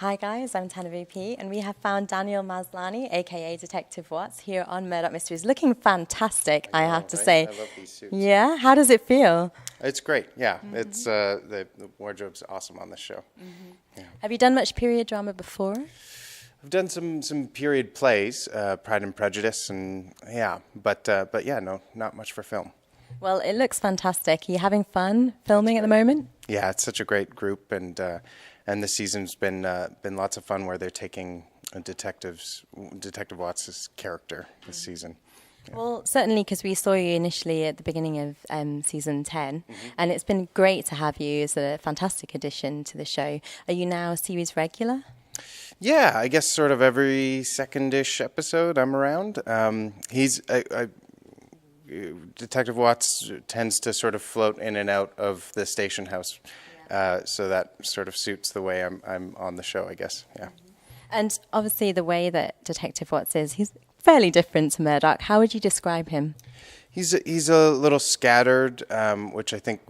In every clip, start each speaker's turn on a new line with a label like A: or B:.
A: Hi guys, I'm Tana VP, and we have found Daniel Maslany, aka Detective Watts, here on Murdoch Mysteries, looking fantastic, I have to say.
B: I love these suits.
A: Yeah, how does it feel?
B: It's great. Yeah, it's the wardrobe's awesome on this show. Yeah.
A: Have you done much period drama before?
B: I've done some period plays, Pride and Prejudice, and but yeah, no, not much for film.
A: Well, it looks fantastic. Are you having fun filming at the moment?
B: Yeah, it's such a great group, and this season's been lots of fun where they're taking Detective Watts' character this season. Yeah.
A: Well, certainly, because we saw you initially at the beginning of season 10, and it's been great to have you as a fantastic addition to the show. Are you now a series regular?
B: Yeah, I guess sort of every second-ish episode I'm around. Detective Watts tends to sort of float in and out of the station house, so that sort of suits the way I'm on the show, I guess. Yeah.
A: And obviously, the way that Detective Watts is, he's fairly different to Murdoch. How would you describe him? He's
B: a little scattered, which I think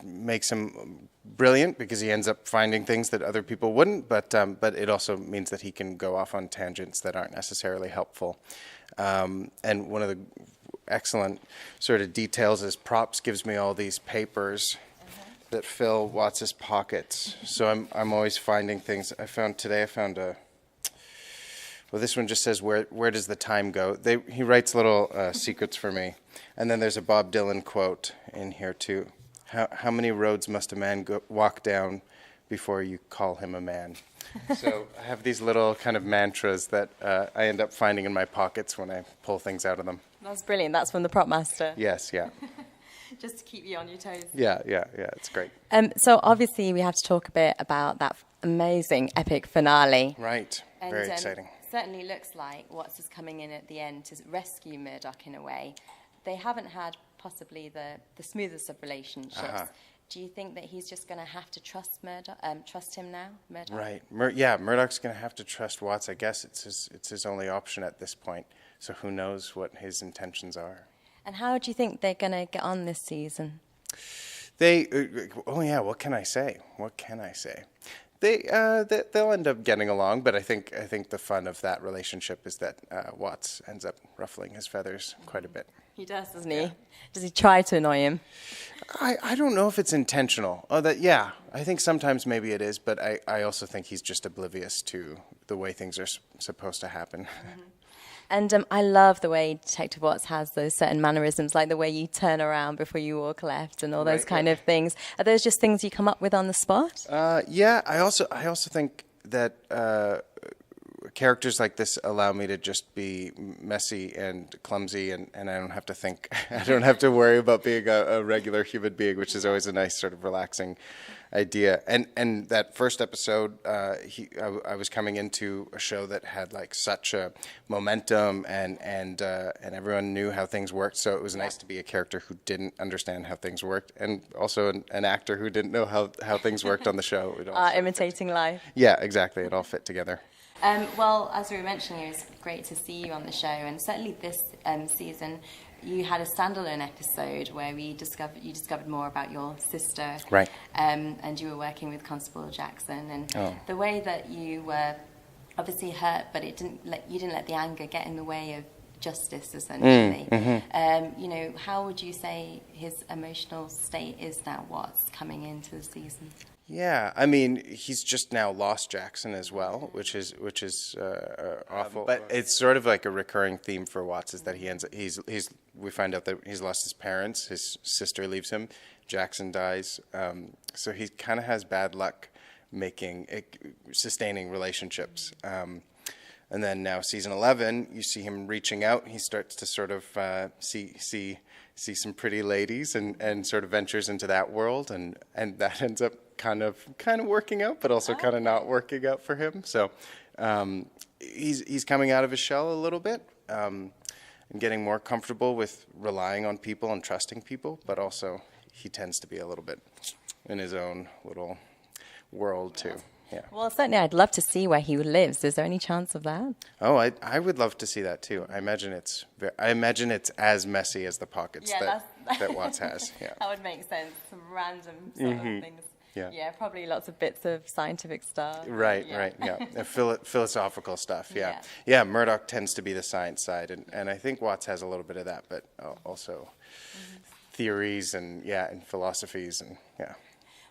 B: makes him brilliant because he ends up finding things that other people wouldn't. But it also means that he can go off on tangents that aren't necessarily helpful. And one of the excellent sort of details is Props gives me all these papers that fill Watts's pockets. So I'm always finding things. I found well, this one just says, where does the time go? He writes little secrets for me. And then there's a Bob Dylan quote in here too. How many roads must a man walk down before you call him a man? So I have these little kind of mantras that I end up finding in my pockets when I pull things out of them.
A: That's brilliant. That's from the prop master.
B: Yes, yeah.
A: Just to keep you on your toes.
B: Yeah, it's great.
A: So obviously we have to talk a bit about that amazing epic finale.
B: Right, very exciting.
A: Certainly looks like Watts is coming in at the end to rescue Murdoch in a way. They haven't had possibly the smoothest of relationships. Do you think that he's just going to have to trust him now, Murdoch?
B: Right. Murdoch's going to have to trust Watts. I guess it's his only option at this point. So who knows what his intentions are.
A: And how do you think they're going to get on this season?
B: What can I say? They'll end up getting along, but I think the fun of that relationship is that Watts ends up ruffling his feathers quite a bit.
A: He does, doesn't he? Does he try to annoy him?
B: I don't know if it's intentional. I think sometimes maybe it is, but I also think he's just oblivious to the way things are supposed to happen.
A: And I love the way Detective Watts has those certain mannerisms, like the way you turn around before you walk left and all those kind of things. Are those just things you come up with on the spot?
B: Yeah, I also think that characters like this allow me to just be messy and clumsy, and I don't have to think. I don't have to worry about being a regular human being, which is always a nice sort of relaxing idea. And that first episode, I was coming into a show that had like such a momentum, and everyone knew how things worked. So it was nice to be a character who didn't understand how things worked, and also an actor who didn't know how things worked on the show.
A: Imitating life.
B: Yeah, exactly. It all fit together.
A: Well, as we were mentioning, it was great to see you on the show, and certainly this season, you had a standalone episode where you discovered more about your sister,
B: right?
A: And you were working with Constable Jackson, and the way that you were obviously hurt, but you didn't let the anger get in the way of justice, essentially. How would you say his emotional state is now? What's coming into the season?
B: Yeah, I mean, he's just now lost Jackson as well, which is awful. But it's sort of like a recurring theme for Watts is that we find out that he's lost his parents, his sister leaves him, Jackson dies, so he kind of has bad luck sustaining relationships. And then now season 11, you see him reaching out. He starts to sort of see some pretty ladies and sort of ventures into that world, and that ends up kind of working out, but also kind of not working out for him. So he's coming out of his shell a little bit and getting more comfortable with relying on people and trusting people, but also he tends to be a little bit in his own little world too. Yeah.
A: Well, certainly I'd love to see where he lives. Is there any chance of that?
B: Oh, I would love to see that too. I imagine it's as messy as the pockets that Watts has. Yeah.
A: That would make sense. Some random sort of things.
B: Yeah.
A: Yeah, probably lots of bits of scientific stuff.
B: Right,
A: Yeah.
B: right, yeah. Philosophical stuff, yeah.
A: Yeah.
B: Yeah, Murdoch tends to be the science side, and I think Watts has a little bit of that, but also theories and, and philosophies, and, yeah.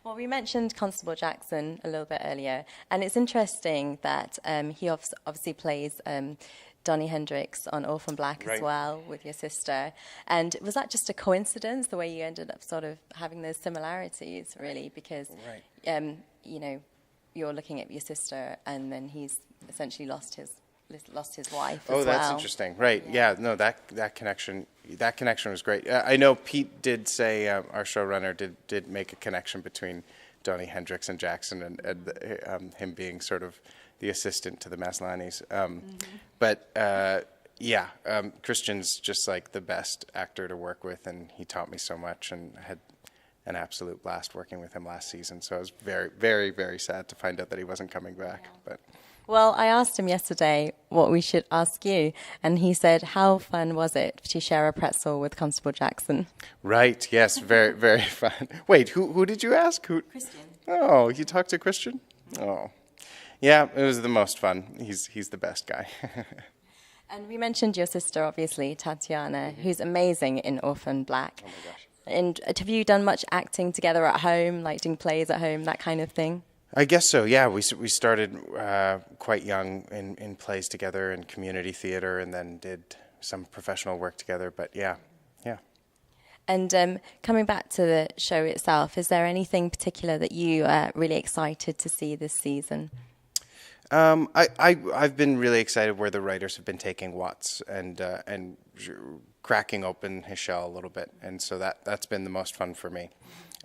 A: Well, we mentioned Constable Jackson a little bit earlier, and it's interesting that he obviously plays Donnie Hendrix on Orphan Black as well with your sister. And was that just a coincidence, the way you ended up sort of having those similarities, really? Because, you know, you're looking at your sister, and then he's essentially lost his wife as well.
B: Oh, that's interesting. Right. Yeah. No, that connection was great. I know Pete did say, our showrunner did make a connection between Donnie Hendrix and Jackson, and him being sort of the assistant to the Maslanys. But Christian's just like the best actor to work with, and he taught me so much, and I had an absolute blast working with him last season. So I was very, very, very sad to find out that he wasn't coming back. But
A: well, I asked him yesterday what we should ask you, and he said, how fun was it to share a pretzel with Constable Jackson? Right,
B: yes, very, very fun. Wait, who did you ask?
A: Christian.
B: Oh, you talked to Christian? Oh. Yeah, it was the most fun. He's the best guy.
A: And we mentioned your sister, obviously, Tatiana, who's amazing in Orphan Black.
B: Oh, my gosh.
A: And have you done much acting together at home, like doing plays at home, that kind of thing?
B: I guess so, yeah. We started quite young in plays together in community theater, and then did some professional work together, but yeah.
A: And coming back to the show itself, is there anything particular that you are really excited to see this season?
B: I've been really excited where the writers have been taking Watts and cracking open his shell a little bit, and so that's been the most fun for me.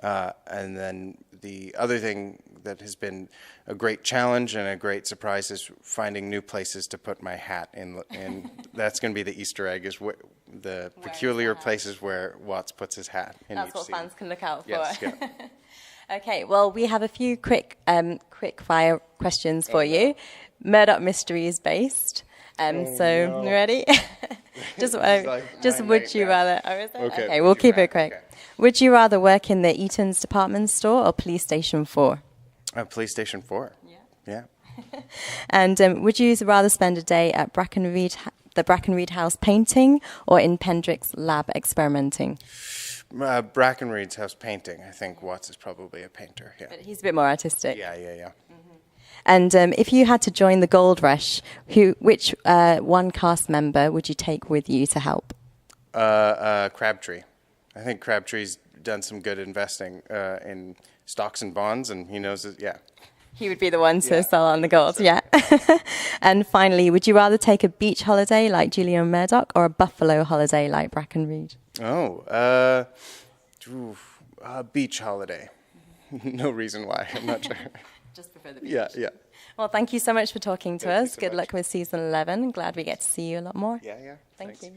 B: And then the other thing that has been a great challenge and a great surprise is finding new places to put my hat in. And that's going to be the Easter egg, is the peculiar places where Watts puts his hat in
A: That's
B: each
A: what
B: scene.
A: fans can look out for.
B: Yes, yeah.
A: Okay, well, we have a few quick fire questions for you. Murdoch Mysteries based. So, ready? just would you rather? Oh, is it? Okay, we'll keep it quick. Okay. Would you rather work in the Eaton's department store or Police Station 4?
B: Police Station 4. Yeah.
A: And would you rather spend a day at the Brackenreed House painting, or in Pendrick's lab experimenting?
B: Brackenreed's house painting. I think Watts is probably a painter. Yeah.
A: But he's a bit more artistic.
B: Yeah.
A: Mm-hmm. And if you had to join the Gold Rush, which one cast member would you take with you to help?
B: Crabtree. I think Crabtree's done some good investing in stocks and bonds, and he knows it. Yeah.
A: He would be the one to sell on the gold, yeah. And finally, would you rather take a beach holiday like Julian Murdoch, or a buffalo holiday like Brackenreed?
B: Beach holiday. No reason why. I'm not sure.
A: Just prefer the beach.
B: Yeah.
A: Well, thank you so much for talking to us. Good luck with season 11. Glad we get to see you a lot more.
B: Yeah.
A: Thank you.